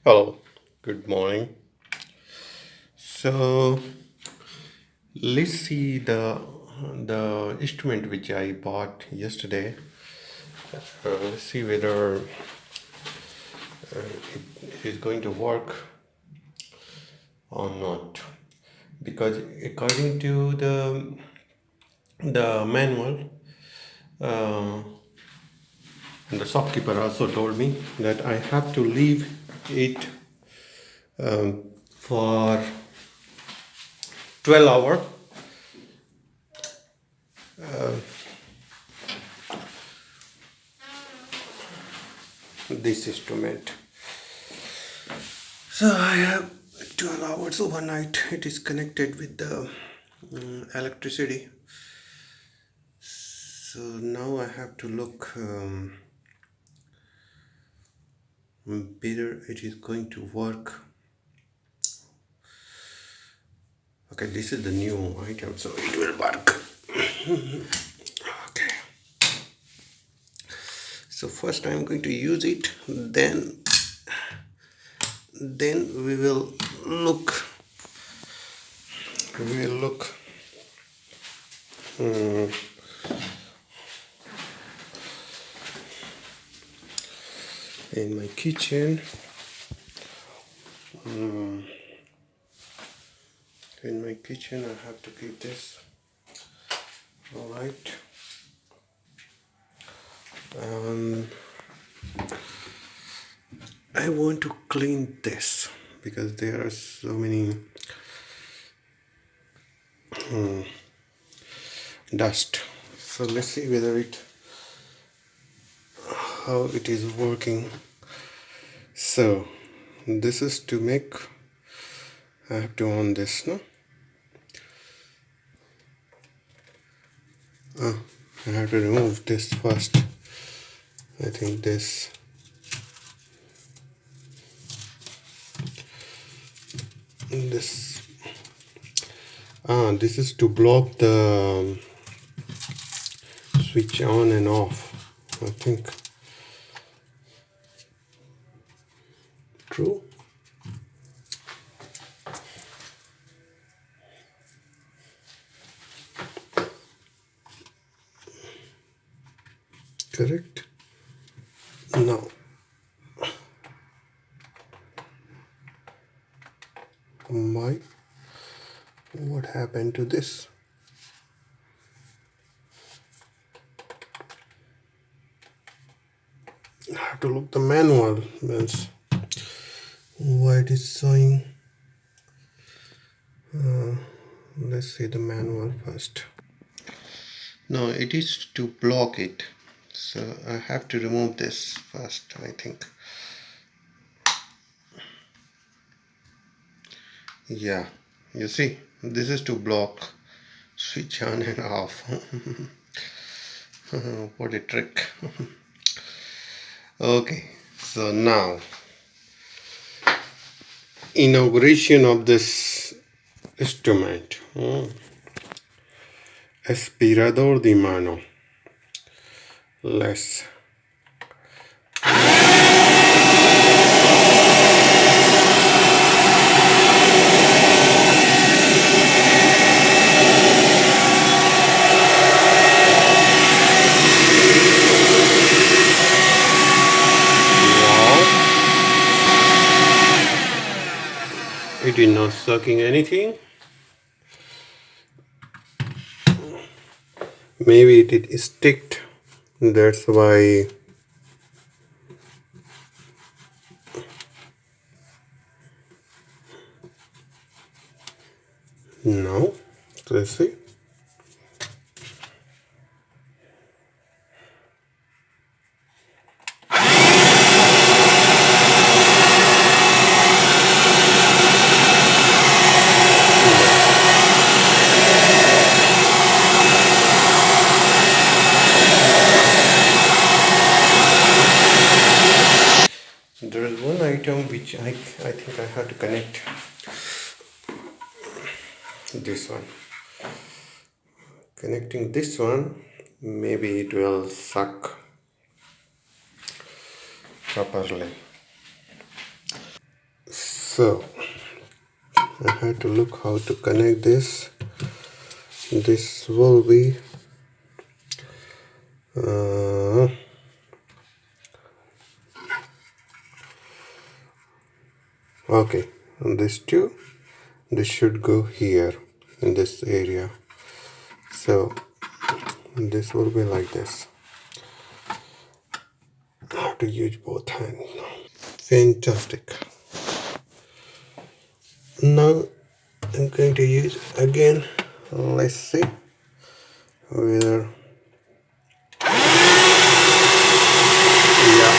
Hello, good morning. So let's see the instrument which I bought yesterday. Let's see whether it is going to work or not. Because according to the manual, uh, and the shopkeeper also told me that I have to leave it for 12 hours. This instrument. So I have 12 hours overnight. It is connected with the electricity. So now I have to look whether it is going to work. Okay, this is the new item, so it will work. Okay. So first I'm going to use it. Then look. We will look. um, in my kitchen. In my kitchen, I have to keep this. All right. Um, I want to clean this because there are so many dust. So let's see whether it how it is working. So this is to make. I have to on this, no? I have to remove this first. I think this this is to block the switch on and off. I think true. Correct. Now my what happened to this? I have to look the manual. Means why it is showing. Let's see the manual first. No, it is to block it. So I have to remove this first, I think. Yeah, you see, this is to block switch on and off. What a trick. Okay, so now inauguration of this instrument. Aspirador de mano. Let's. Wow, it is not sucking anything. Maybe it is sticked. That's why. No. Let's see. There is one item which I think I have to connect. This one. Connecting this one, maybe it will suck properly. So I had to look how to connect this. This will be uh, okay, and this should go here in this area. So this will be like this. I have to use both hands. Fantastic. Now I'm going to use again. Let's see whether, yeah.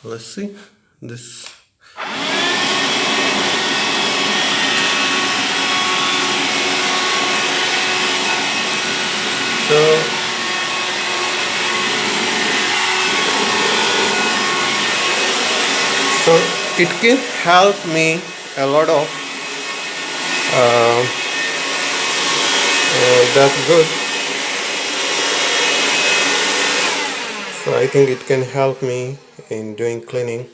Let's see this. So so it can help me a lot of that's good. So I think it can help me in doing cleaning.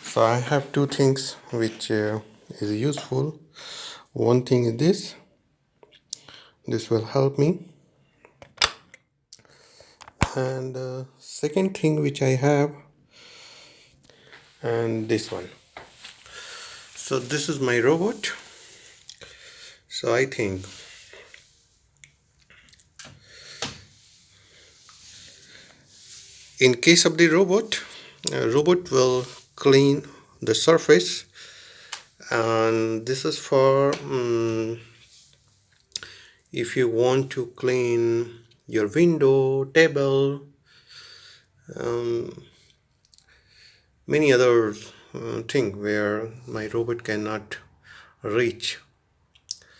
So I have two things which is useful. One thing is this will help me, and second thing which I have, and this one. So this is my robot. So I think in case of the robot will clean the surface, and this is for if you want to clean your window, table, um, many other thing where my robot cannot reach.